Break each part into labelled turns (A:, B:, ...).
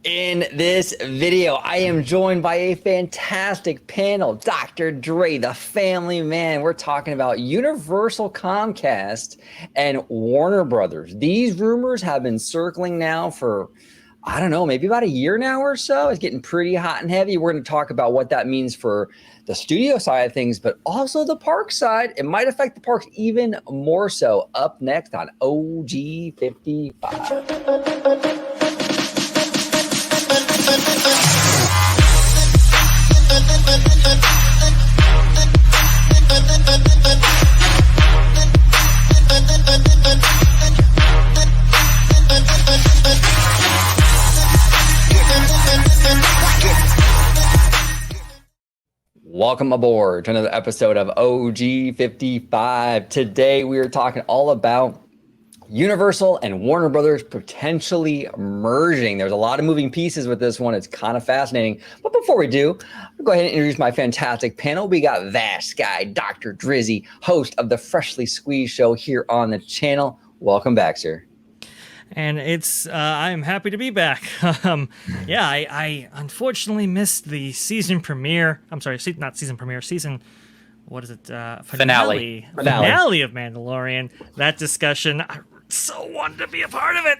A: In this video, I am joined by a fantastic panel, Dr. Dre, the family man. We're talking about Universal, Comcast, and Warner Brothers. These rumors have been circling now for, I don't know, maybe about a year now or so. It's getting pretty hot and heavy. We're going to talk about what that means for the studio side of things, but also the park side. It might affect the parks even more so. Up next on OG 55. Welcome aboard to another episode of OG 55. Today we are talking all about Universal and Warner Brothers potentially merging. There's a lot of moving pieces with this one. It's kind of fascinating. But before we do, I'll go ahead and introduce my fantastic panel. We got Vash Guy, Dr. Drizzy, host of the Freshly Squeezed show here on the channel. Welcome back, sir.
B: And I'm happy to be back. I unfortunately missed the season premiere. I'm sorry, not season premiere, what is it? Finale of Mandalorian. That discussion, I so wanted to be a part of it.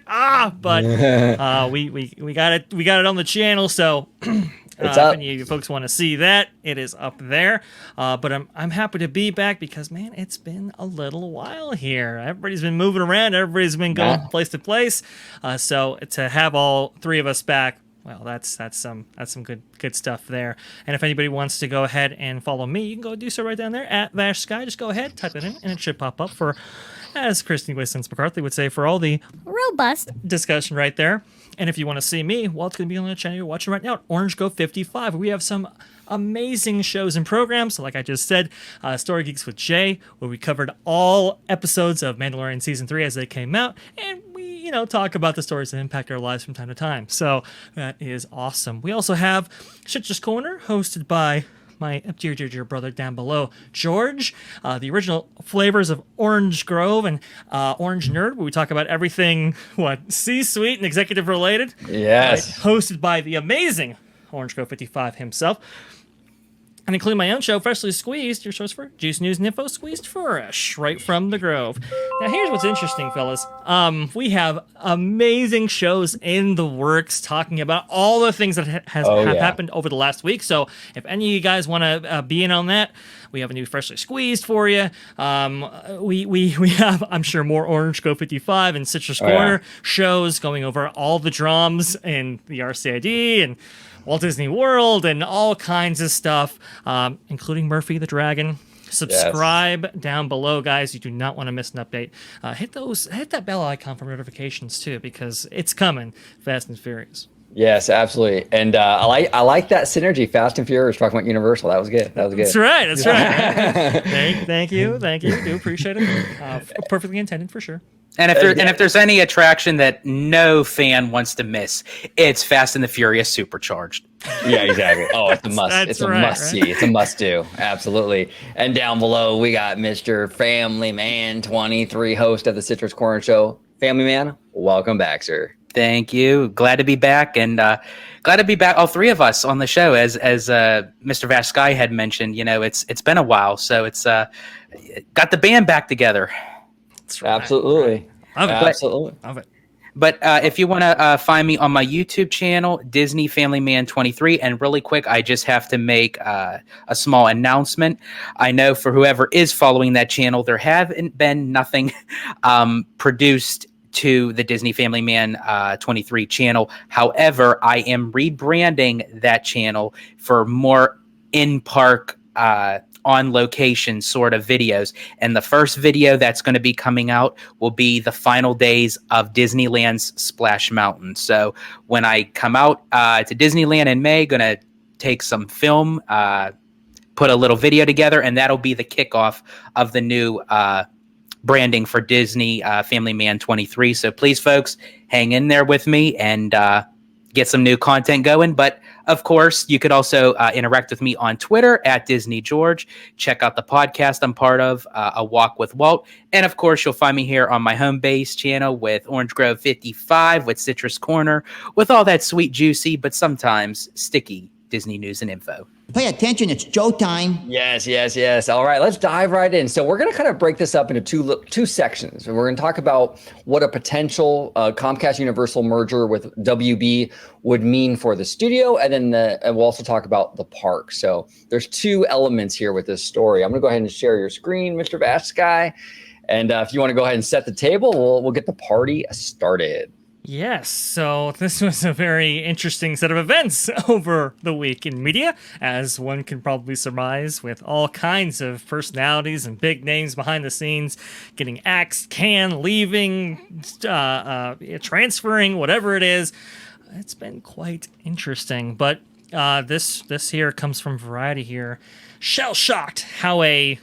B: But we got it on the channel. So if any of you folks want to see that, it is up there. But I'm happy to be back because, man, it's been a little while here. Everybody's been moving around. Everybody's been going place to place. So to have all three of us back, well, that's some good stuff there. And if anybody wants to go ahead and follow me, you can go do so right down there at Vash Sky. Just go ahead, type it in, and it should pop up for, as Christy Wistons McCarthy would say, for all the
C: robust
B: discussion right there. And if you want to see me, well, it's going to be on the channel you're watching right now, Orange Go 55. We have some amazing shows and programs. Like I just said, Story Geeks with Jay, where we covered all episodes of Mandalorian Season 3 as they came out. And we, talk about the stories that impact our lives from time to time. So that is awesome. We also have Citrus Corner, hosted by my dear brother down below, George, the original flavors of Orange Grove and Orange Nerd, where we talk about everything, C-suite and executive related.
A: Yes.
B: Hosted by the amazing Orange Grove 55 himself. And including my own show, Freshly Squeezed, your source for juice, news, and info, squeezed fresh, right from the Grove. Now, here's what's interesting, fellas. We have amazing shows in the works talking about all the things that have happened over the last week. So if any of you guys want to be in on that, we have a new Freshly Squeezed for you. We have, I'm sure, more Orange Go 55 and Citrus Corner shows going over all the drums in the RCID and Walt Disney World and all kinds of stuff, including Murphy the Dragon. Subscribe down below, guys. You do not want to miss an update. Hit that bell icon for notifications too, because it's coming fast and furious.
A: Yes, absolutely. And I like that synergy, Fast and Furious, talking about Universal. That was good.
B: That's right. Thank you. Do appreciate it. Perfectly intended for sure.
D: And if there's any attraction that no fan wants to miss, it's Fast and the Furious Supercharged.
A: Yeah, exactly. Oh, it's a must. It's a must see. It's a must do. Absolutely. And down below, we got Mr. Family Man 23, host of the Citrus Corner Show. Family Man, welcome back, sir.
D: Thank you. Glad to be back, and glad to be back. All three of us on the show, as Mr. Vash Sky had mentioned. It's been a while, so it's got the band back together.
A: That's right. Absolutely.
B: Love it.
D: But if you want to find me on my YouTube channel, Disney Family Man 23, and really quick, I just have to make a small announcement. I know for whoever is following that channel, there haven't been nothing produced to the Disney Family Man 23 channel. However, I am rebranding that channel for more in-park on location sort of videos. And the first video that's going to be coming out will be the final days of Disneyland's Splash Mountain. So when I come out to Disneyland in May, going to take some film, put a little video together, and that'll be the kickoff of the new branding for Disney Family Man 23. So please, folks, hang in there with me and get some new content going. But of course, you could also interact with me on Twitter at Disney George. Check out the podcast I'm part of, A Walk with Walt. And of course, you'll find me here on my home base channel with Orange Grove 55, with Citrus Corner, with all that sweet, juicy, but sometimes sticky Disney news and info.
C: Pay attention, it's Joe time.
A: Yes. All right, let's dive right in. So we're going to kind of break this up into two sections. We're going to talk about what a potential Comcast Universal merger with WB would mean for the studio, and then we'll also talk about the park. So there's two elements here with this story. I'm going to go ahead and share your screen, Mr. Vast Guy. And if you want to go ahead and set the table, we'll get the party started.
B: Yes, so this was a very interesting set of events over the week in media, as one can probably surmise, with all kinds of personalities and big names behind the scenes getting axed, canned, leaving, transferring, whatever it is. It's been quite interesting, but this here comes from Variety here. Shell-shocked how a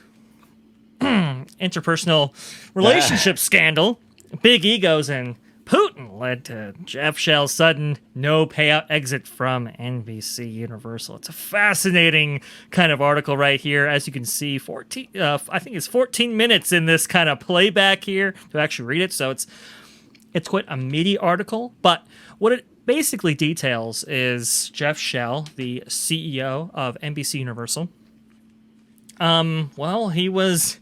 B: interpersonal relationship scandal, big egos, and Putin led to Jeff Shell's sudden no payout exit from NBC Universal. It's a fascinating kind of article right here. As you can see, I think it's 14 minutes in this kind of playback here to actually read it. So it's quite a meaty article. But what it basically details is Jeff Shell, the CEO of NBC Universal. Well, he was,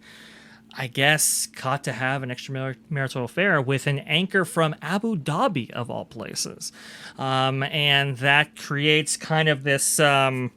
B: I guess, caught to have an extramarital affair with an anchor from Abu Dhabi, of all places. And that creates kind of this a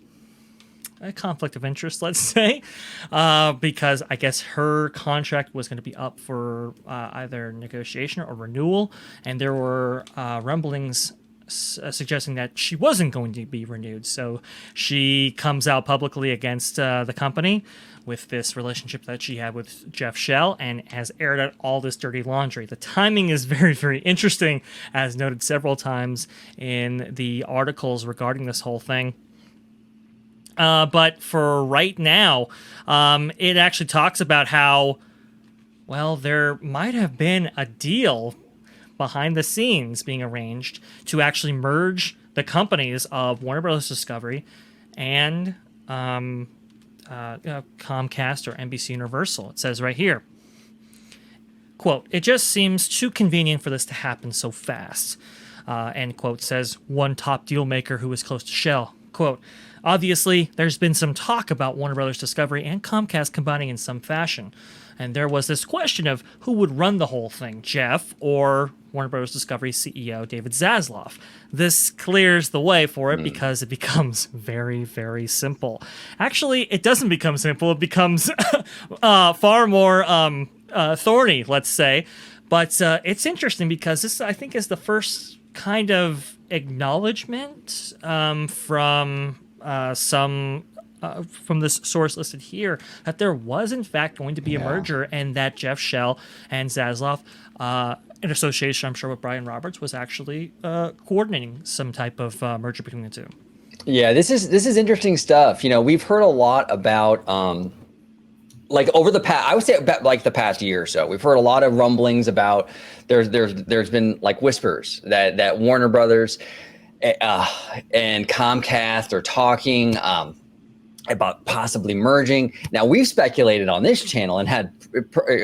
B: conflict of interest, let's say, because I guess her contract was going to be up for either negotiation or renewal, and there were rumblings suggesting that she wasn't going to be renewed. So she comes out publicly against the company with this relationship that she had with Jeff Shell and has aired out all this dirty laundry. The timing is very, very interesting, as noted several times in the articles regarding this whole thing. But for right now, it actually talks about how, well, there might have been a deal behind the scenes being arranged to actually merge the companies of Warner Bros. Discovery and Comcast or NBC Universal. It says right here, quote, "It just seems too convenient for this to happen so fast," end quote, says one top deal maker who is close to Shell. Quote, "Obviously, there's been some talk about Warner Bros. Discovery and Comcast combining in some fashion. And there was this question of who would run the whole thing, Jeff or Warner Bros. Discovery CEO David Zaslav. This clears the way for it because it becomes very, very simple. Actually, it doesn't become simple. It becomes far more thorny, let's say. But it's interesting because this, I think, is the first kind of acknowledgement from this source listed here that there was in fact going to be a merger, and that Jeff Shell and Zaslav, in association, I'm sure, with Brian Roberts, was actually coordinating some type of merger between the two.
A: Yeah, this is interesting stuff. You know, we've heard a lot about like over the past, I would say about like the past year or so, we've heard a lot of rumblings about there's been like whispers that Warner Brothers and Comcast are talking about possibly merging. Now, we've speculated on this channel and had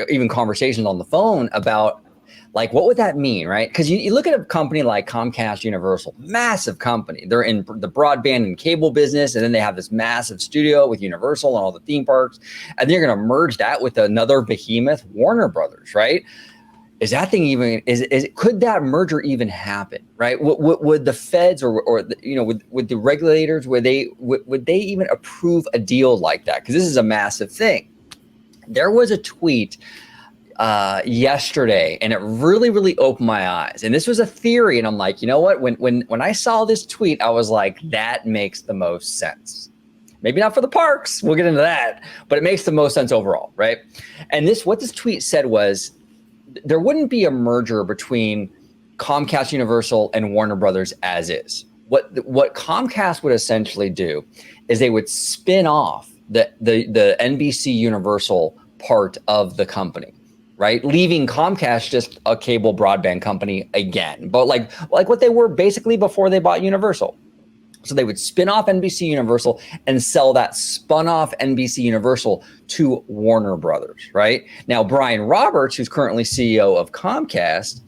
A: even conversations on the phone about, like, what would that mean, right? Because you look at a company like Comcast Universal, massive company. They're in the broadband and cable business, and then they have this massive studio with Universal and all the theme parks, and they're going to merge that with another behemoth, Warner Brothers, right? Is that thing even, could that merger even happen, right? Would the feds or would the regulators, would they even approve a deal like that? Because this is a massive thing. There was a tweet yesterday, and it really, really opened my eyes. And this was a theory, and I'm like, you know what? When I saw this tweet, I was like, that makes the most sense. Maybe not for the parks, we'll get into that, but it makes the most sense overall, right? And what this tweet said was, there wouldn't be a merger between Comcast Universal and Warner Brothers as is. What Comcast would essentially do is they would spin off the NBC Universal part of the company, right? Leaving Comcast just a cable broadband company again, but like what they were basically before they bought Universal. So they would spin off NBC Universal and sell that spun off NBC Universal to Warner Brothers, right? Now, Brian Roberts, who's currently CEO of Comcast,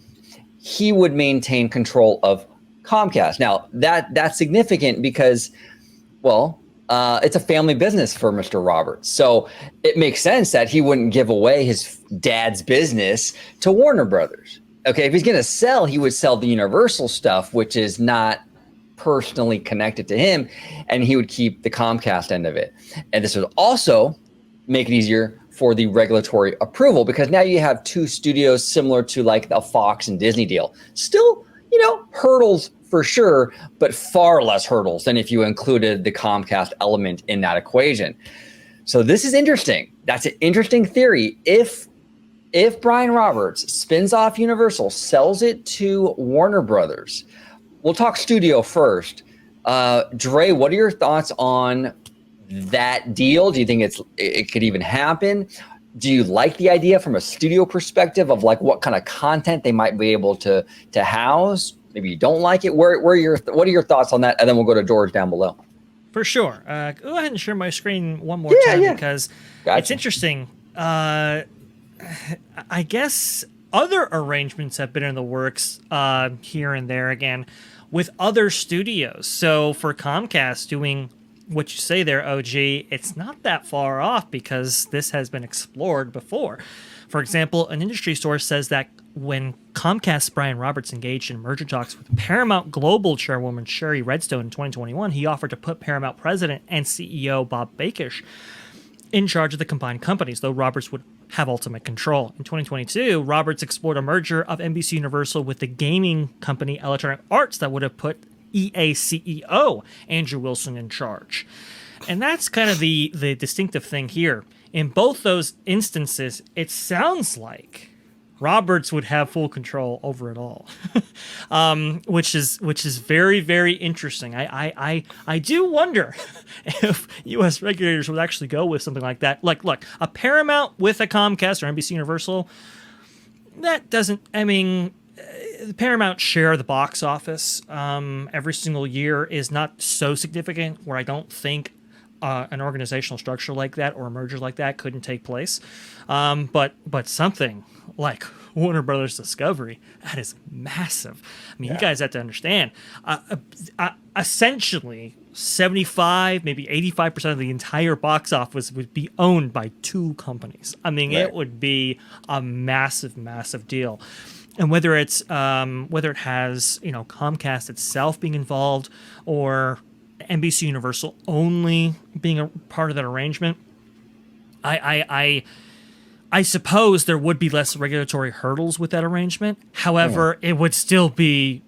A: he would maintain control of Comcast. Now, that's significant because, well, it's a family business for Mr. Roberts. So it makes sense that he wouldn't give away his dad's business to Warner Brothers. Okay, if he's going to sell, he would sell the Universal stuff, which is not personally connected to him, and he would keep the Comcast end of it. And this would also make it easier for the regulatory approval, because now you have two studios similar to like the Fox and Disney deal. Still, hurdles for sure, but far less hurdles than if you included the Comcast element in that equation. So this is interesting. That's an interesting theory. If Brian Roberts spins off Universal, sells it to Warner Brothers, we'll talk studio first. Dre, what are your thoughts on that deal? Do you think it could even happen? Do you like the idea from a studio perspective of like what kind of content they might be able to house? Maybe you don't like it. What are your thoughts on that? And then we'll go to George down below.
B: For sure. Go ahead and share my screen one more time because it's interesting. I guess other arrangements have been in the works here and there again with other studios. So for Comcast doing what you say there, OG, it's not that far off because this has been explored before. For example, an industry source says that when Comcast's Brian Roberts engaged in merger talks with Paramount Global chairwoman Sherry Redstone in 2021, he offered to put Paramount president and CEO Bob Bakish in charge of the combined companies, though Roberts would have ultimate control. In 2022, Roberts explored a merger of NBC Universal with the gaming company Electronic Arts that would have put EA CEO Andrew Wilson in charge. And that's kind of the distinctive thing here. In both those instances, it sounds like Roberts would have full control over it all, which is very, very interesting. I do wonder if U.S. regulators would actually go with something like that. Like, look, a Paramount with a Comcast or NBC Universal, that doesn't. I mean, the Paramount share of the box office every single year is not so significant where I don't think an organizational structure like that or a merger like that couldn't take place. But something like Warner Brothers Discovery, that is massive. I mean, you guys have to understand, essentially 75, maybe 85% of the entire box office would be owned by two companies. I mean, It would be a massive, massive deal. And whether it has, Comcast itself being involved or NBC Universal only being a part of that arrangement, I suppose there would be less regulatory hurdles with that arrangement. However, there would still be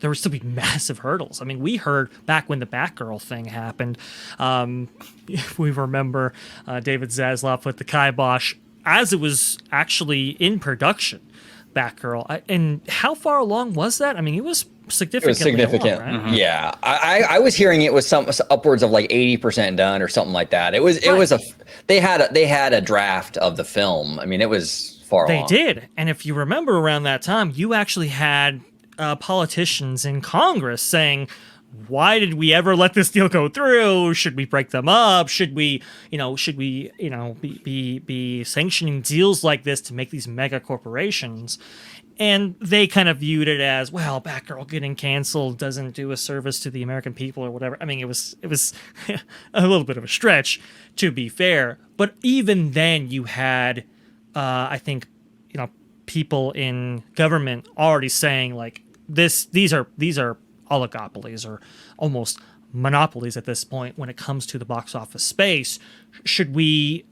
B: massive hurdles. I mean, we heard back when the Batgirl thing happened, if we remember David Zaslav with the kibosh as it was actually in production, Batgirl. And how far along was that? I mean, it was significant.
A: Along, right? Mm-hmm. Yeah, I was hearing it was some upwards of like 80% done or something like that. It was they had a draft of the film. I mean, it was far along.
B: They did, and if you remember around that time, you actually had politicians in Congress saying, why did we ever let this deal go through? Should we break them up? Should we be sanctioning deals like this to make these mega corporations? And they kind of viewed it as, well, Batgirl getting canceled doesn't do a service to the American people or whatever. I mean, it was a little bit of a stretch, to be fair. But even then, you had, I think, people in government already saying like these are oligopolies or almost monopolies at this point when it comes to the box office space. Should we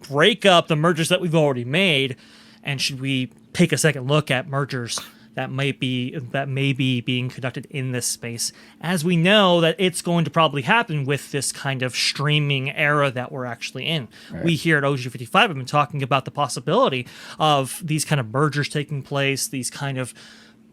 B: break up the mergers that we've already made? And should we take a second look at mergers that may be being conducted in this space, as we know that it's going to probably happen with this kind of streaming era that we're actually in. Right. We here at OG55 have been talking about the possibility of these kind of mergers taking place, these kind of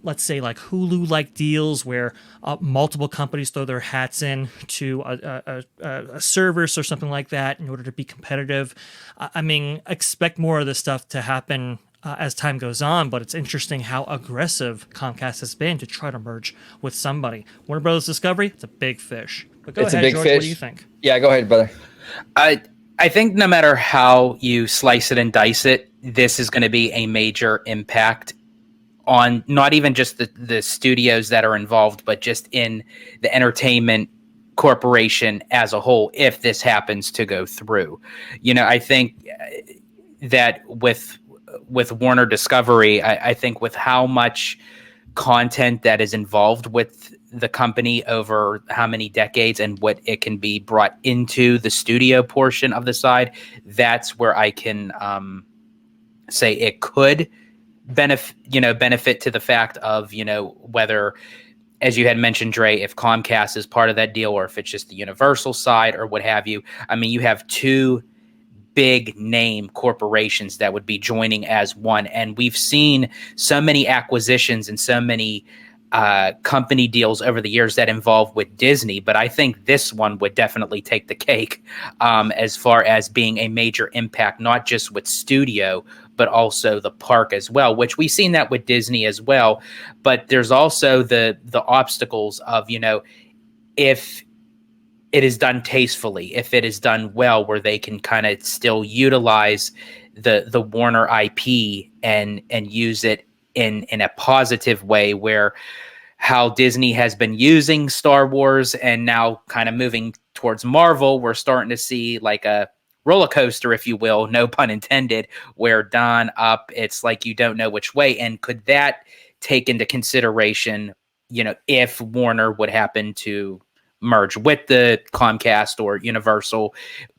B: let's say like Hulu-like deals where multiple companies throw their hats in to a service or something like that in order to be competitive. I mean, expect more of this stuff to happen as time goes on, but it's interesting how aggressive Comcast has been to try to merge with somebody. Warner Brothers Discovery, it's a big fish. But go
A: It's
B: ahead,
A: a big
B: George,
A: fish.
B: what do you think?
A: Yeah, go ahead, brother.
D: I think no matter how you slice it and dice it, this is going to be a major impact on not even just the studios that are involved, but just in the entertainment corporation as a whole, if this happens to go through. I think that with Warner Discovery, I think with how much content that is involved with the company over how many decades and what it can be brought into the studio portion of the side, that's where I can say it could benefit to the fact of, whether, as you had mentioned, Dre, if Comcast is part of that deal or if it's just the Universal side or what have you. I mean, you have two big name corporations that would be joining as one. And we've seen so many acquisitions and so many company deals over the years that involve with Disney. But I think this one would definitely take the cake as far as being a major impact, not just with studio, but also the park as well, which we've seen that with Disney as well. But there's also the obstacles of, if it is done tastefully, if it is done well, where they can kind of still utilize the Warner IP and use it in a positive way, where how Disney has been using Star Wars and now kind of moving towards Marvel, we're starting to see like a roller coaster, if you will, no pun intended, where down, up, it's like you don't know which way. And could that take into consideration, if Warner would happen to merge with the Comcast or Universal,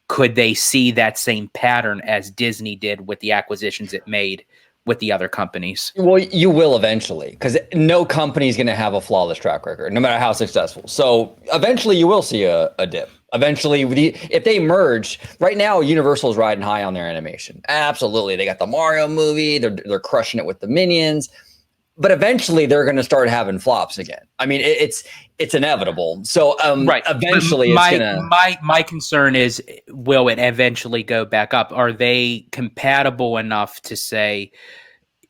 D: could they see that same pattern as Disney did with the acquisitions it made with the other companies?
A: Well, you will eventually, because no company is going to have a flawless track record, no matter how successful. So eventually you will see a dip. Eventually, if they merge, right now, Universal's riding high on their animation. Absolutely. They got the Mario movie. They're crushing it with the Minions. But eventually they're going to start having flops again. I mean, it's inevitable. So
D: right.
A: Eventually
D: my concern is, will it eventually go back up? Are they compatible enough to say,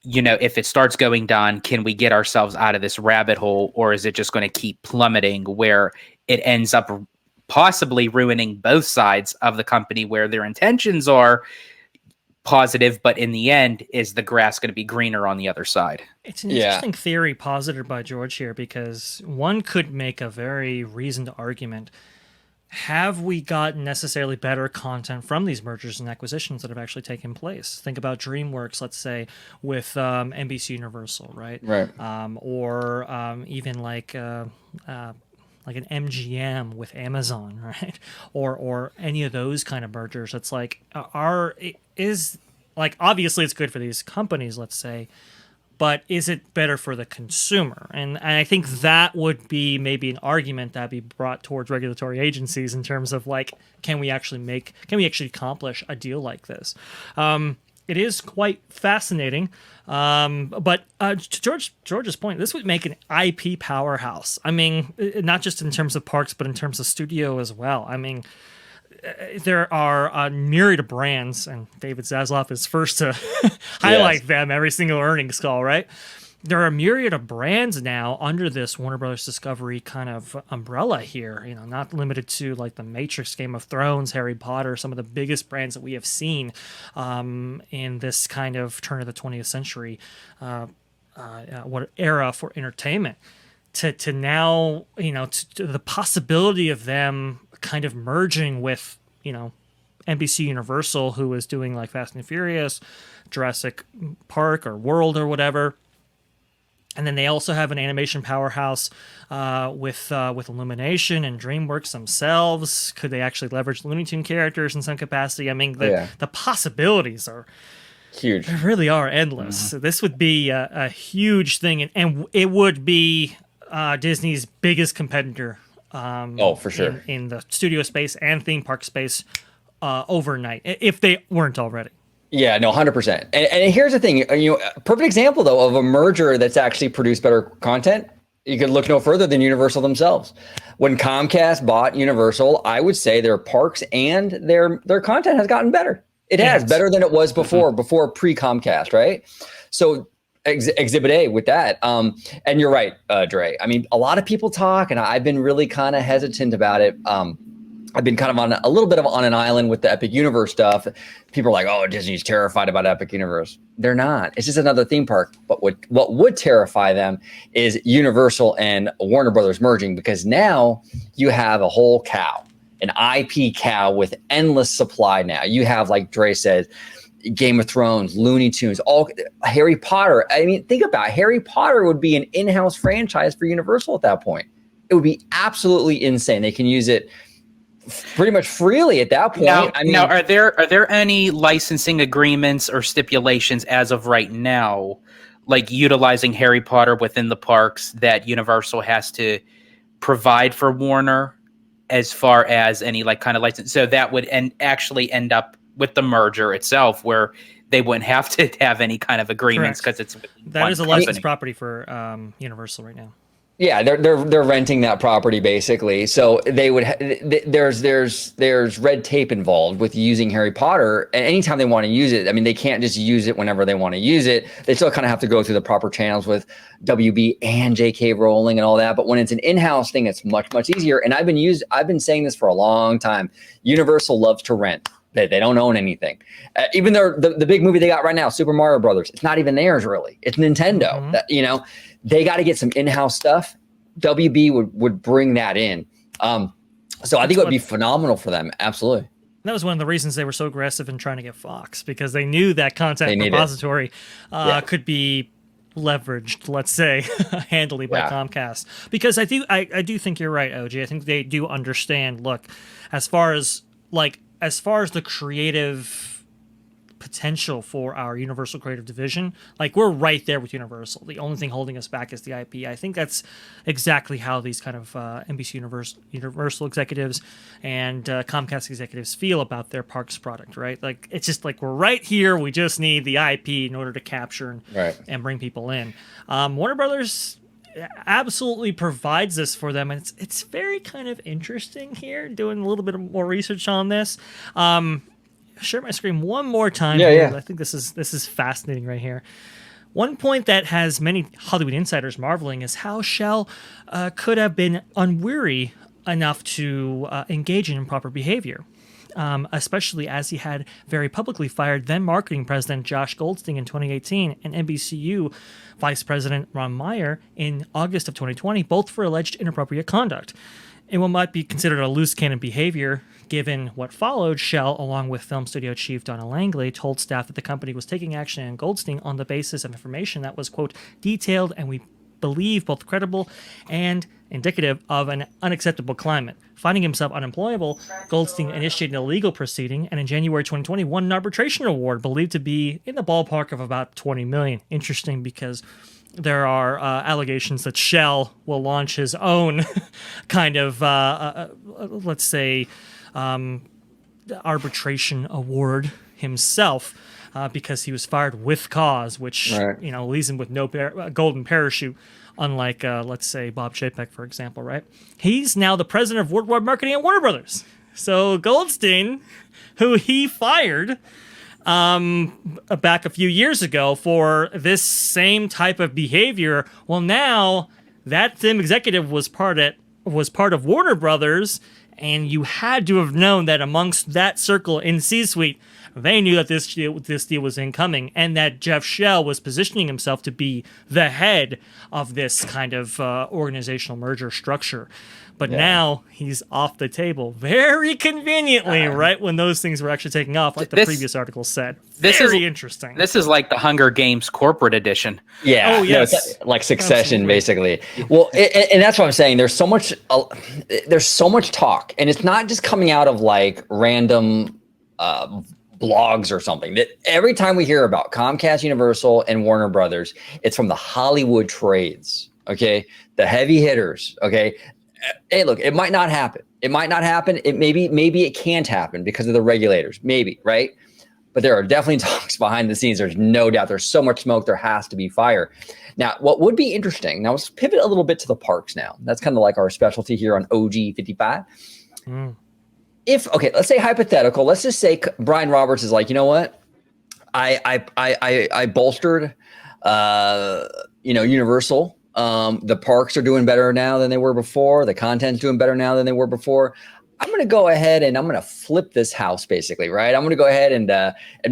D: if it starts going down, can we get ourselves out of this rabbit hole? Or is it just going to keep plummeting where it ends up possibly ruining both sides of the company, where their intentions are positive, but in the end, is the grass going to be greener on the other side?
B: It's an interesting theory posited by George here, because one could make a very reasoned argument. Have we gotten necessarily better content from these mergers and acquisitions that have actually taken place? Think about DreamWorks, let's say, with NBCUniversal, right?
A: Right.
B: Or even like an MGM with Amazon, right? Or any of those kind of mergers. It's like, obviously it's good for these companies, let's say, but is it better for the consumer? And I think that would be maybe an argument that be brought towards regulatory agencies in terms of like, can we actually accomplish a deal like this? It is quite fascinating. But to George's point, this would make an IP powerhouse. I mean, not just in terms of parks, but in terms of studio as well. I mean, there are a myriad of brands, and David Zaslav is first to highlight them every single earnings call, right? There are a myriad of brands now under this Warner Brothers Discovery kind of umbrella here, not limited to like The Matrix, Game of Thrones, Harry Potter, some of the biggest brands that we have seen in this kind of turn of the 20th century what era for entertainment. To now, to the possibility of them kind of merging with, NBC Universal, who is doing like Fast and Furious, Jurassic Park or World or whatever. And then they also have an animation powerhouse with Illumination and DreamWorks themselves. Could they actually leverage Looney Tune characters in some capacity? I mean, the possibilities are
A: huge.
B: They really are endless. Mm-hmm. So this would be a huge thing, and it would be Disney's biggest competitor.
A: For sure.
B: In the studio space and theme park space overnight, if they weren't already.
A: Yeah, no, 100%. And here's the thing, perfect example though of a merger that's actually produced better content. You could look no further than Universal themselves. When Comcast bought Universal, I would say their parks and their content has gotten better. It has better than it was before pre-Comcast, right? So Exhibit A with that. And you're right, Dre. I mean, a lot of people talk, and I've been really kind of hesitant about it. I've been kind of on a little bit of on an island with the Epic Universe stuff. People are like, "Oh, Disney's terrified about Epic Universe." They're not. It's just another theme park. But what would terrify them is Universal and Warner Brothers merging, because now you have a whole cow, an IP cow with endless supply. Now you have, like Dre said, Game of Thrones, Looney Tunes, all Harry Potter. I mean, think about it. Harry Potter would be an in-house franchise for Universal at that point. It would be absolutely insane. They can use it pretty much freely at that point.
D: Now, are there any licensing agreements or stipulations as of right now, like utilizing Harry Potter within the parks, that Universal has to provide for Warner as far as any like kind of license? So that would actually end up with the merger itself, where they wouldn't have to have any kind of agreements, because
B: that is a licensed property for Universal right now.
A: Yeah, they're renting that property basically. So they would there's red tape involved with using Harry Potter, and anytime they want to use it, I mean, they can't just use it whenever they want to use it. They still kind of have to go through the proper channels with WB and JK Rowling and all that. But when it's an in-house thing, it's much easier. And I've been saying this for a long time. Universal loves to rent. They don't own anything. Even the big movie they got right now, Super Mario Brothers, it's not even theirs really. It's Nintendo. Mm-hmm. They got to get some in-house stuff. WB would bring that in. So I think it would be phenomenal for them. Absolutely.
B: That was one of the reasons they were so aggressive in trying to get Fox, because they knew that content repository could be leveraged, let's say, handily by Comcast. Because I do think you're right, OG. I think they do understand. Look, as far as the creative potential for our Universal Creative Division, like, we're right there with Universal. The only thing holding us back is the IP. I think that's exactly how these kind of NBC Universal executives and Comcast executives feel about their parks product, right? Like, it's just like, we're right here. We just need the IP in order to capture and bring people in. Warner Brothers absolutely provides this for them, and it's very kind of interesting here, doing a little bit more research on this. Share my screen one more time. I think this is fascinating right here. One point that has many Hollywood insiders marveling is how Shell could have been unwary enough to engage in improper behavior, especially as he had very publicly fired then marketing president Josh Goldstein in 2018 and NBCU vice president Ron Meyer in August of 2020, both for alleged inappropriate conduct. In what might be considered a loose cannon behavior, given what followed, Shell, along with film studio chief Donna Langley, told staff that the company was taking action on Goldstein on the basis of information that was, quote, detailed and we believe both credible and indicative of an unacceptable climate. Finding himself unemployable, Goldstein initiated a legal proceeding, and in January 2020 won an arbitration award believed to be in the ballpark of about $20 million. Interesting, because there are allegations that Shell will launch his own kind of, let's say, arbitration award himself, because he was fired with cause, which leaves him with no golden parachute, unlike, let's say, Bob Chapek, for example, right? He's now the president of worldwide marketing at Warner Brothers. So Goldstein, who he fired back a few years ago for this same type of behavior, well, now that same executive was part of Warner Brothers, and you had to have known that amongst that circle in C-suite, they knew that this deal was incoming, and that Jeff Shell was positioning himself to be the head of this kind of organizational merger structure. But now he's off the table very conveniently, right when those things were actually taking off, like the previous article said. Very interesting. This
D: is like the Hunger Games corporate edition.
A: Yeah. Oh, yes. No, it's like Succession, basically. Well, and that's what I'm saying. There's so much talk, and it's not just coming out of like random blogs or something. That every time we hear about Comcast, Universal, and Warner Brothers, it's from the Hollywood trades. Okay, the heavy hitters. Okay. Hey, look, it might not happen. It might not happen. Maybe it can't happen because of the regulators. Maybe, right? but there are definitely talks behind the scenes. There's no doubt. There's so much smoke. There has to be fire. Now, what would be interesting, now let's pivot a little bit to the parks now. That's kind of like our specialty here on OG 55. Let's say hypothetical, let's just say Brian Roberts is like, you know what? I bolstered, Universal. The parks are doing better now than they were before. The content's doing better now than they were before. I'm going to go ahead and I'm going to flip this house, basically, right? I'm going to go ahead and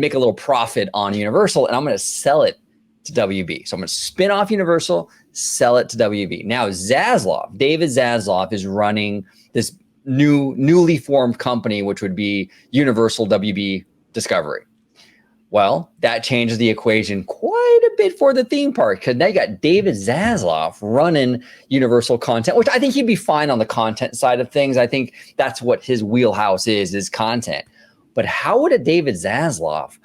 A: make a little profit on Universal, and I'm going to sell it to WB. So I'm going to spin off Universal, sell it to WB. Now, David Zaslav is running this newly formed company, which would be Universal WB Discovery. Well, that changes the equation quite a bit for the theme park, because now you got David Zaslav running Universal content, which I think he'd be fine on the content side of things. I think that's what his wheelhouse is content. But how would a David Zaslav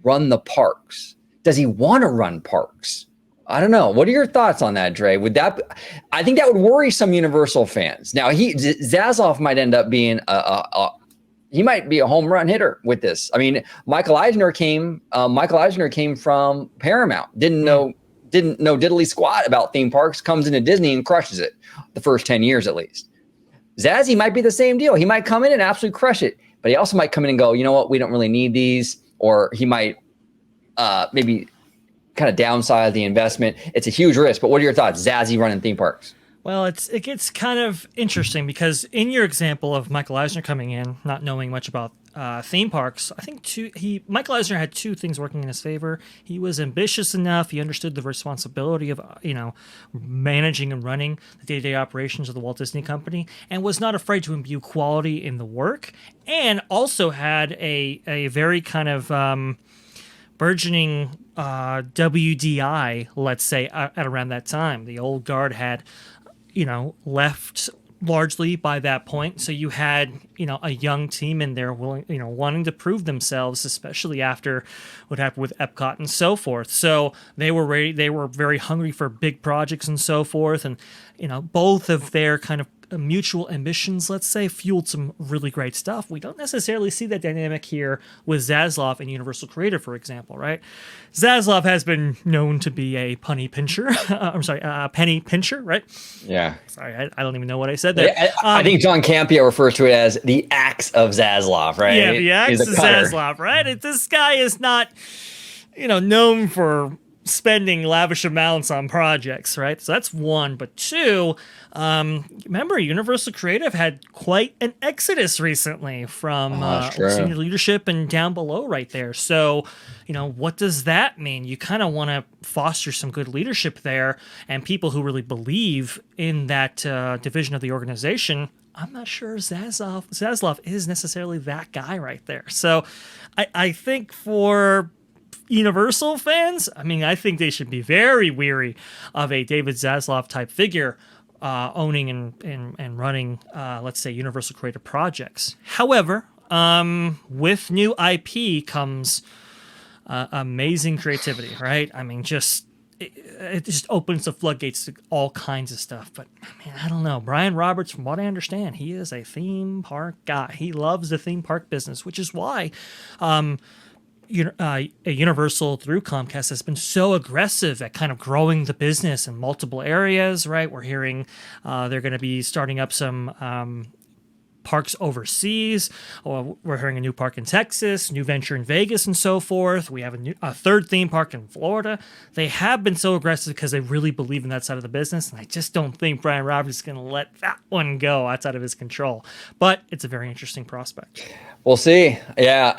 A: run the parks? Does he want to run parks? I don't know. What are your thoughts on that, Dre? I think that would worry some Universal fans. Now, Zaslav might end up being he might be a home run hitter with this. I mean, Michael Eisner came from Paramount. Didn't know diddly squat about theme parks, comes into Disney and crushes it the first 10 years at least. Zazzy might be the same deal. He might come in and absolutely crush it, but he also might come in and go, you know what, we don't really need these, or he might maybe kind of downsize the investment. It's a huge risk, but what are your thoughts? Zazzy running theme parks.
B: Well, it gets kind of interesting because in your example of Michael Eisner coming in, not knowing much about theme parks, I think Michael Eisner had two things working in his favor. He was ambitious enough. He understood the responsibility of managing and running the day-to-day operations of the Walt Disney Company, and was not afraid to imbue quality in the work, and also had a very kind of burgeoning WDI, let's say, at around that time. The old guard had left largely by that point. So you had, a young team in there wanting to prove themselves, especially after what happened with Epcot and so forth. So they were ready. They were very hungry for big projects and so forth. And, both of their kind of mutual ambitions, let's say, fueled some really great stuff. We don't necessarily see that dynamic here with Zaslav and Universal Creative, for example, right? Zaslav has been known to be a penny pincher, right?
A: Yeah.
B: Sorry, I don't even know what I said there.
A: I think John Campea refers to it as the axe of Zaslav, right?
B: Yeah, the axe of Zaslav, right? This guy is not, known for spending lavish amounts on projects, right? So that's one. But two, remember, Universal Creative had quite an exodus recently from senior leadership and down below right there. So, what does that mean? You kind of want to foster some good leadership there and people who really believe in that division of the organization. I'm not sure Zaslav is necessarily that guy right there. So I think for Universal fans, I think they should be very weary of a David Zaslav type figure owning and running, let's say, Universal Creative projects. However, with new IP comes amazing creativity, right? It just opens the floodgates to all kinds of stuff. But I don't know. Brian Roberts, from what I understand, he is a theme park guy. He loves the theme park business, which is why Universal through Comcast has been so aggressive at kind of growing the business in multiple areas, right? We're hearing they're going to be starting up some parks overseas. We're hearing a new park in Texas, new venture in Vegas, and so forth. We have a third theme park in Florida. They have been so aggressive because they really believe in that side of the business, and I just don't think Brian Roberts is going to let that one go outside of his control. But it's a very interesting prospect.
A: We'll see. Yeah,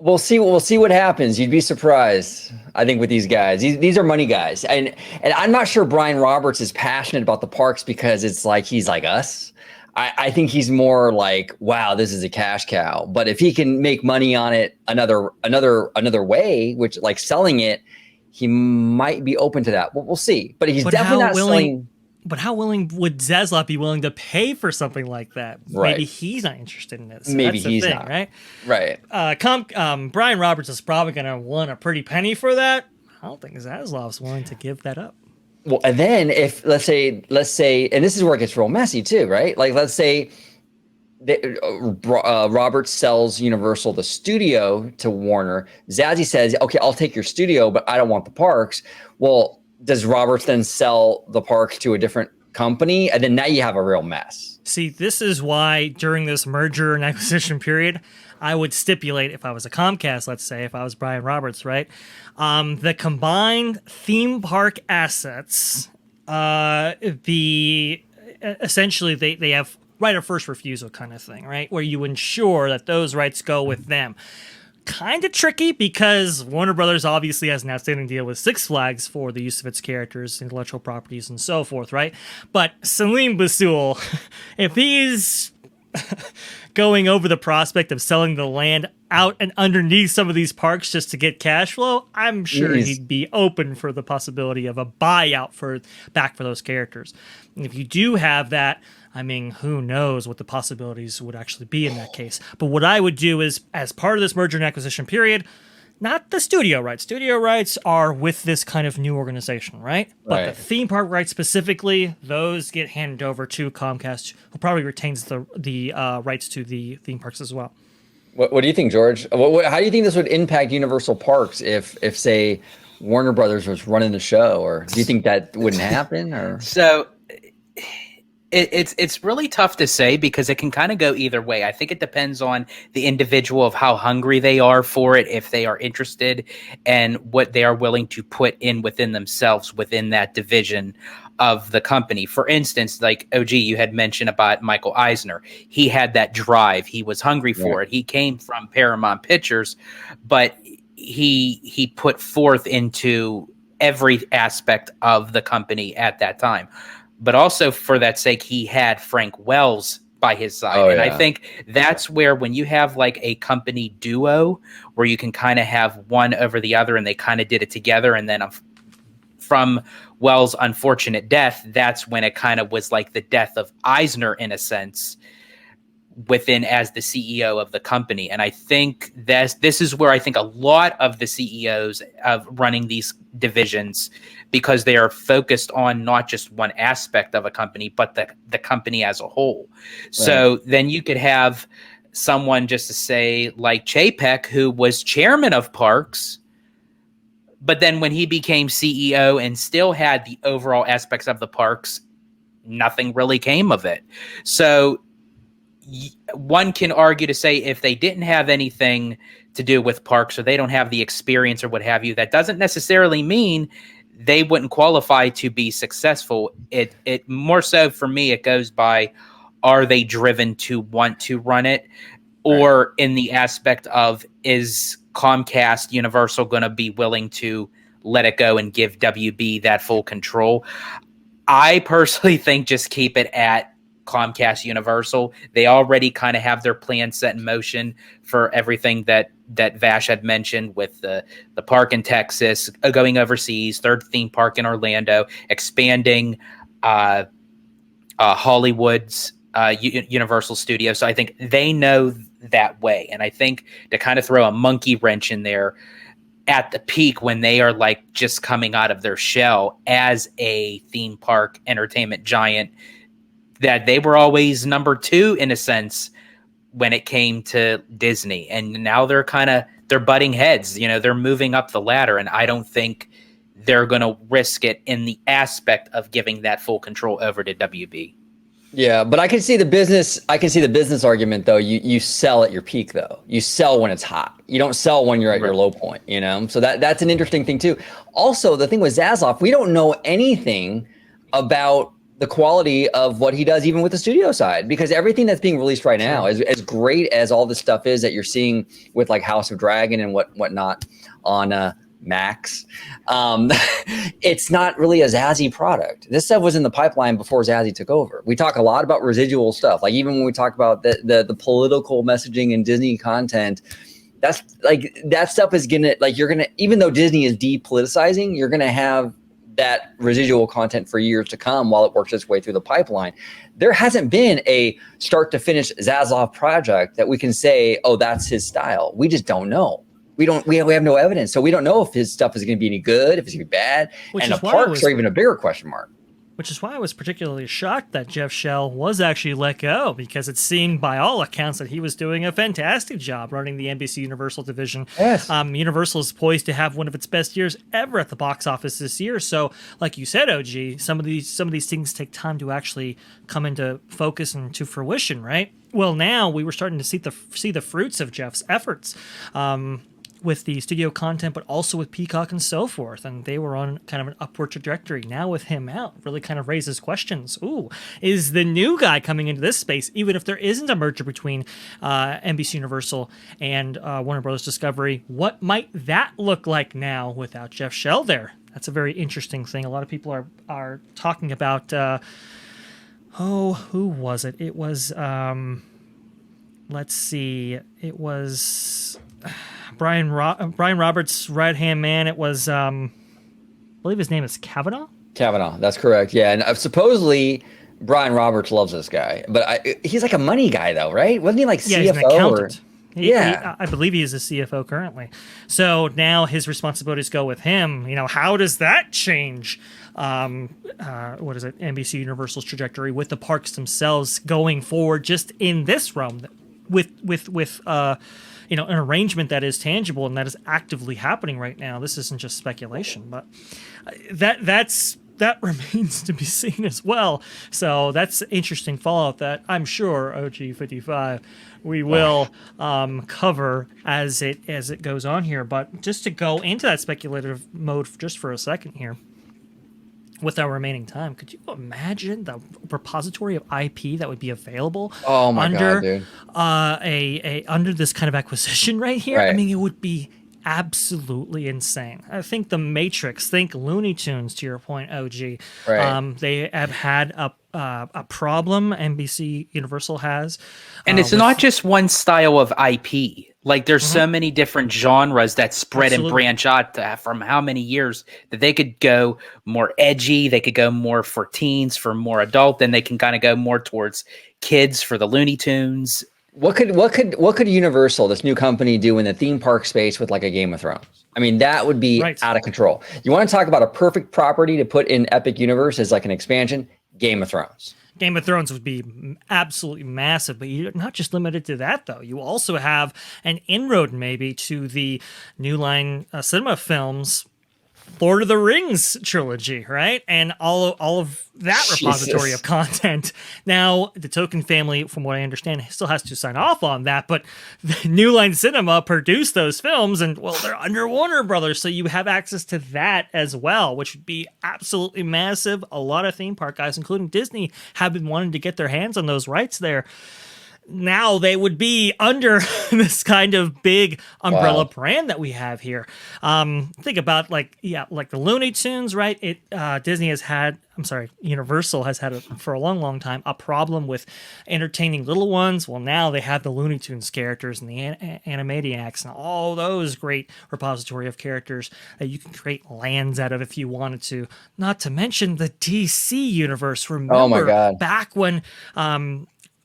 A: We'll see what happens. You'd be surprised, I think, with these guys. These are money guys. And I'm not sure Brian Roberts is passionate about the parks because it's like he's like us. I think he's more like, wow, this is a cash cow. But if he can make money on it another way, which like selling it, he might be open to that. We'll see. But he's definitely not selling.
B: But how willing would Zaslav be willing to pay for something like that?
A: Right.
B: Maybe he's not interested in this.
A: Maybe
B: that's the
A: he's
B: thing,
A: not.
B: Right.
A: Right.
B: Brian Roberts is probably going to want a pretty penny for that. I don't think Zaslav's willing to give that up.
A: Well, and then if let's say, and this is where it gets real messy too, right? Like let's say Robert sells Universal the studio to Warner. Zazie says, okay, I'll take your studio, but I don't want the parks. Well, does Roberts then sell the parks to a different company? And then now you have a real mess.
B: See, this is why during this merger and acquisition period, I would stipulate, if I was a Comcast, let's say, if I was Brian Roberts, right? The combined theme park assets, essentially they have right of first refusal kind of thing, right? Where you ensure that those rights go with them. Kind of tricky because Warner Brothers obviously has an outstanding deal with Six Flags for the use of its characters, intellectual properties, and so forth, right? But Salim Basoul, if he's going over the prospect of selling the land out and underneath some of these parks just to get cash flow, I'm sure he'd be open for the possibility of a buyout back for those characters. And if you do have that, I mean, who knows what the possibilities would actually be in that case. But what I would do is, as part of this merger and acquisition period, not the studio rights. Studio rights are with this kind of new organization, right? But the theme park rights specifically, those get handed over to Comcast, who probably retains the rights to the theme parks as well.
A: What do you think, George? How do you think this would impact Universal Parks if say, Warner Brothers was running the show? Or do you think that wouldn't happen? Or
D: So it's really tough to say because it can kind of go either way. I think it depends on the individual of how hungry they are for it, if they are interested, and what they are willing to put in within themselves within that division of the company. For instance, like OG, you had mentioned about Michael Eisner. He had that drive. He was hungry for it. He came from Paramount Pictures, but he put forth into every aspect of the company at that time. But also for that sake, he had Frank Wells by his side. I think that's where when you have like a company duo where you can kind of have one over the other and they kind of did it together. And then from Wells' unfortunate death, that's when it kind of was like the death of Eisner in a sense within as the CEO of the company. And I think this is where I think a lot of the CEOs of running these divisions, because they are focused on not just one aspect of a company, but the company as a whole. Right. So then you could have someone, just to say, like Chapek, who was chairman of Parks, but then when he became CEO and still had the overall aspects of the parks, nothing really came of it. So one can argue to say if they didn't have anything to do with parks or they don't have the experience or what have you, that doesn't necessarily mean they wouldn't qualify to be successful. It more so for me, it goes by, are they driven to want to run it? Or in the aspect of, is Comcast Universal going to be willing to let it go and give WB that full control? I personally think just keep it at Comcast Universal. They already kind of have their plan set in motion for everything that Vash had mentioned with the park in Texas, going overseas, third theme park in Orlando, expanding Hollywood's Universal Studios. So I think they know that way. And I think to kind of throw a monkey wrench in there at the peak when they are like just coming out of their shell as a theme park entertainment giant, that they were always number two in a sense when it came to Disney. And now they're butting heads, they're moving up the ladder. And I don't think they're going to risk it in the aspect of giving that full control over to WB.
A: Yeah, but I can see the business argument though. You sell at your peak though. You sell when it's hot. You don't sell when you're at your low point, So that's an interesting thing too. Also, the thing with Zaslav, we don't know anything about the quality of what he does, even with the studio side, because everything that's being released right now, as great as all this stuff is that you're seeing with like House of Dragon and whatnot on Max, it's not really a Zazie product. This stuff was in the pipeline before Zazie took over. We talk a lot about residual stuff, like even when we talk about the political messaging and Disney content. That's like that stuff is gonna even though Disney is depoliticizing, you're gonna have that residual content for years to come while it works its way through the pipeline. There hasn't been a start to finish Zaslav project that we can say, oh, that's his style. We just don't know. We have no evidence. So we don't know if his stuff is going to be any good, if it's going to be bad. And the parks are even a bigger question mark.
B: Which is why I was particularly shocked that Jeff Shell was actually let go, because it seemed by all accounts that he was doing a fantastic job running the NBC Universal division.
A: Yes.
B: Universal is poised to have one of its best years ever at the box office this year. So, like you said, OG, some of these things take time to actually come into focus and to fruition, right? Well, now we were starting to see the fruits of Jeff's efforts. With the studio content, but also with Peacock and so forth. And they were on kind of an upward trajectory. Now with him out, really kind of raises questions. Ooh, is the new guy coming into this space, even if there isn't a merger between NBC Universal and Warner Bros. Discovery, what might that look like now without Jeff Shell there? That's a very interesting thing. A lot of people are talking about, who was it? It was, let's see, it was... Brian Roberts' right-hand man. It was, I believe his name is Kavanaugh.
A: Kavanaugh, that's correct. Yeah, and supposedly Brian Roberts loves this guy, but he's like a money guy, though, right? Wasn't he like CFO?
B: Yeah, he's an accountant.
A: Yeah,
B: I believe he is a CFO currently. So now his responsibilities go with him. You know, how does that change? What is it? NBC Universal's trajectory with the parks themselves going forward, just in this realm, with an arrangement that is tangible and that is actively happening right now. This isn't just speculation, but that remains to be seen as well. So that's interesting fallout that I'm sure OG55 we will cover as it goes on here. But just to go into that speculative mode just for a second here, with our remaining time, could you imagine the repository of IP that would be available under under this kind of acquisition right here?
A: Right.
B: I mean, it would be absolutely insane. I think the Matrix, think Looney Tunes, to your point, OG.
A: Right.
B: They have had a problem. NBC Universal has,
D: and it's not just one style of IP. Like there's so many different genres that spread and branch out from how many years that they could go more edgy, they could go more for teens, for more adult, then they can kind of go more towards kids for the Looney Tunes.
A: What could Universal, this new company, do in the theme park space with like a Game of Thrones? I mean, that would be out of control. You want to talk about a perfect property to put in Epic Universe as like an expansion? Game of Thrones.
B: Game of Thrones would be absolutely massive, but you're not just limited to that, though. You also have an inroad maybe to the New Line Cinema Films Lord of the Rings trilogy, right? And all of that repository of content. Now, the Token family, from what I understand, still has to sign off on that, but the New Line Cinema produced those films, and, well, they're under Warner Brothers, so you have access to that as well, which would be absolutely massive. A lot of theme park guys, including Disney, have been wanting to get their hands on those rights there. Now they would be under this kind of big umbrella brand that we have here. Think about like the Looney Tunes, right? Universal has had for a long time a problem with entertaining little ones. Well, now they have the Looney Tunes characters and the Animaniacs and all those great repository of characters that you can create lands out of if you wanted to. Not to mention the DC universe. Remember back when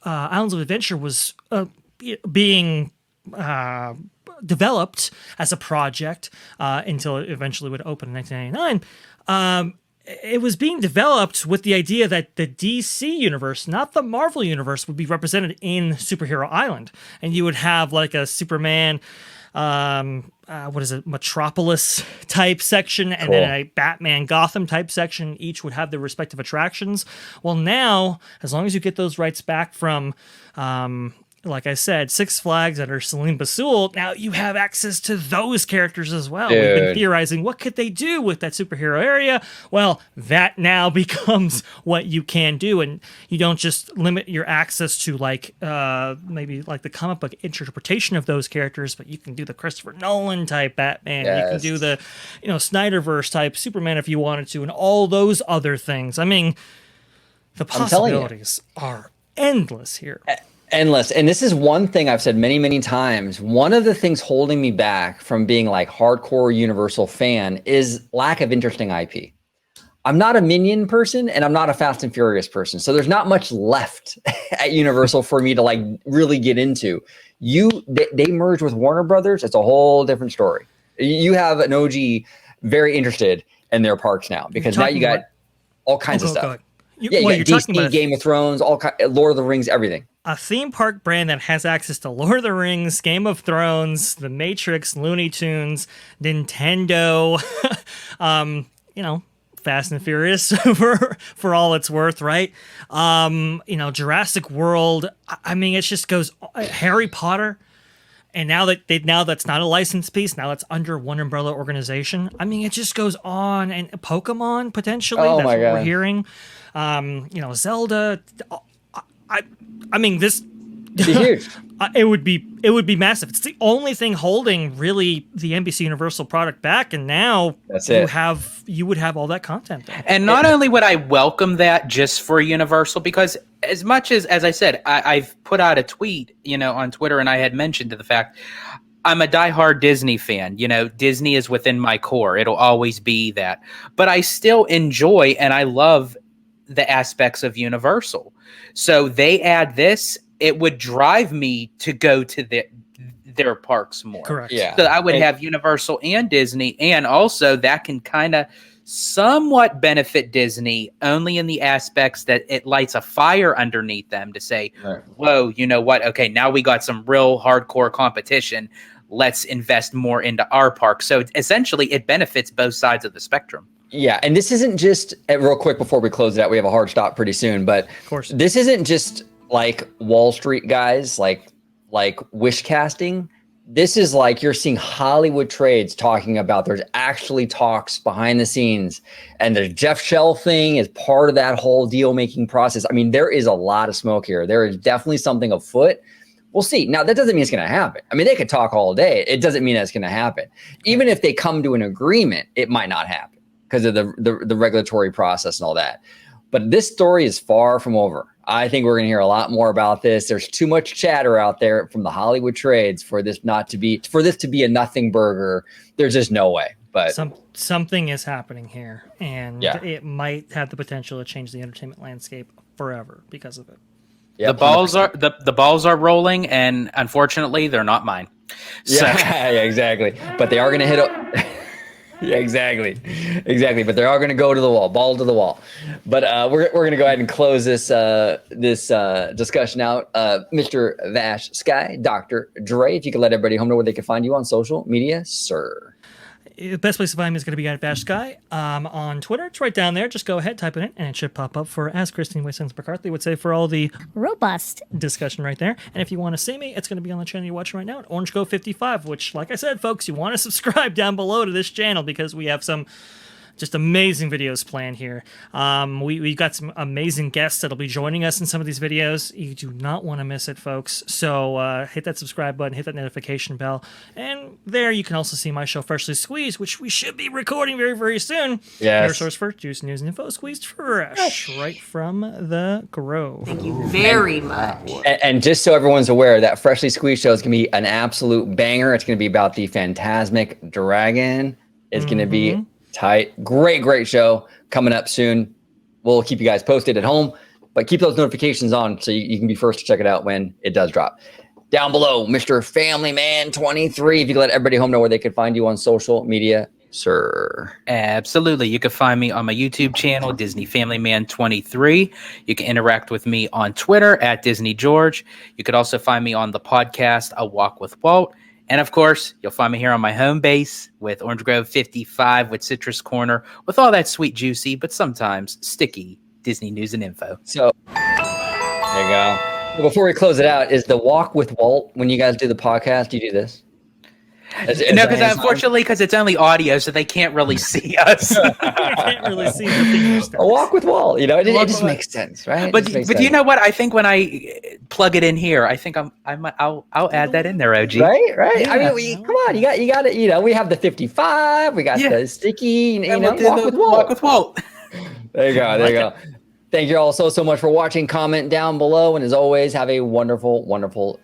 B: Islands of Adventure was being developed as a project until it eventually would open in 1999. It was being developed with the idea that the DC universe, not the Marvel universe, would be represented in Superhero Island. And you would have like a Superman, Metropolis type section, and then a Batman Gotham type section. Each would have their respective attractions. Well, now, as long as you get those rights back from, like I said, Six Flags under Salim Basoul, now you have access to those characters as well.
A: Dude.
B: We've been theorizing, what could they do with that superhero area? Well, that now becomes what you can do, and you don't just limit your access to like maybe like the comic book interpretation of those characters, but you can do the Christopher Nolan type Batman. Yes. You can do the Snyderverse type Superman if you wanted to, and all those other things. I mean, the possibilities are endless here.
A: Endless. And this is one thing I've said many, many times. One of the things holding me back from being like hardcore Universal fan is lack of interesting IP. I'm not a Minion person and I'm not a Fast and Furious person. So there's not much left at Universal for me to like really get into. They merged with Warner Brothers. It's a whole different story. You have an OG very interested in their parks now because now you got all kinds of
B: Go
A: stuff.
B: ahead.
A: Yeah, you
B: you're
A: got
B: talking
A: DC,
B: about
A: Game of Thrones, Lord of the Rings, everything.
B: a theme park brand that has access to Lord of the Rings, Game of Thrones, The Matrix, Looney Tunes, Nintendo, Fast and Furious for all it's worth, right? Jurassic World. I mean, it just goes Harry Potter. And now that's not a licensed piece. Now it's under one umbrella organization. I mean, it just goes on. And Pokemon potentially.
A: Oh
B: that's
A: my
B: what
A: God.
B: we're hearing. Zelda. I mean, this.
A: It'd be huge.
B: It would be massive. It's the only thing holding really the NBCUniversal product back, and now
A: That's
B: you
A: it.
B: would have all that content there.
D: And not only would I welcome that just for Universal, because as much as I said, I've put out a tweet, on Twitter, and I had mentioned to the fact I'm a diehard Disney fan. Disney is within my core. It'll always be that. But I still enjoy and I love the aspects of Universal. So they add this, it would drive me to go to their parks more.
B: Correct.
A: Yeah.
D: So I would have Universal and Disney, and also that can kind of somewhat benefit Disney only in the aspects that it lights a fire underneath them to say,
A: Right.
D: whoa, you know what? Okay, now we got some real hardcore competition. Let's invest more into our park. So essentially it benefits both sides of the spectrum.
A: Yeah, and this isn't just real quick before we close it out. We have a hard stop pretty soon, but
B: Of course.
A: this isn't just like Wall Street guys, like wish casting. This is like you're seeing Hollywood trades talking about. There's actually talks behind the scenes, and the Jeff Shell thing is part of that whole deal making process. I mean, there is a lot of smoke here. There is definitely something afoot. We'll see. Now, that doesn't mean it's going to happen. I mean, they could talk all day. It doesn't mean that's going to happen. Even if they come to an agreement, it might not happen because of the regulatory process and all that. But this story is far from over. I think we're going to hear a lot more about this. There's too much chatter out there from the Hollywood trades for this to be a nothing burger. There's just no way. But
B: something is happening here, and
A: Yeah.
B: it might have the potential to change the entertainment landscape forever because of it.
A: yeah,
D: The balls are rolling, and unfortunately, they're not mine. So.
A: Yeah, yeah, exactly. But they are going to hit. Yeah, exactly. But they are going to go to the wall, ball to the wall. But we're going to go ahead and close this discussion out. Mr. Vash Sky, Dr. Dre, if you could let everybody home know where they can find you on social media, sir.
B: The best place to find me is going to be at Bash Sky on Twitter. It's right down there. Just go ahead, type it in, and it should pop up for, as Christine Wissens McCarthy would say, for all the
E: Robust.
B: discussion right there. And if you want to see me, it's going to be on the channel you're watching right now at Orange Go 55, which, like I said, folks, you want to subscribe down below to this channel because we have some just amazing videos planned here. We've got some amazing guests that'll be joining us in some of these videos. You do not want to miss it, folks. So hit that subscribe button, hit that notification bell, and there you can also see my show Freshly Squeezed, which we should be recording very, very soon.
A: Yes.
B: Your source for juice, news, and info, squeezed fresh, right from the Grove.
F: Very much.
A: And just so everyone's aware, that Freshly Squeezed show is going to be an absolute banger. It's going to be about the Phantasmic Dragon. It's going to be tight. Great show coming up soon. We'll keep you guys posted at home, but keep those notifications on so you can be first to check it out when it does drop. Down below, Mr. Family Man 23. If you could let everybody home know where they could find you on social media, sir.
D: Absolutely. You can find me on my YouTube channel, Disney Family Man 23. You can interact with me on Twitter at Disney George. You could also find me on the podcast, A Walk with Walt. And of course, you'll find me here on my home base with Orange Grove 55 with Citrus Corner with all that sweet, juicy, but sometimes sticky Disney news and info.
A: So there you go. Before we close it out, is the Walk with Walt, when you guys do the podcast, do you do this?
D: No, because unfortunately, because it's only audio, so they can't really see us.
B: You can't really see the fingers.
A: A Walk with Walt, it just makes sense, right?
D: But you know what? I think when I plug it in here, I think I'll add that in there, OG.
A: Right.
B: Yeah.
A: I mean, come on, you got it. We have the 55, we got the sticky, Walk with Walt.
D: Walk with Walt.
A: There you go. Thank you all so much for watching. Comment down below, and as always, have a wonderful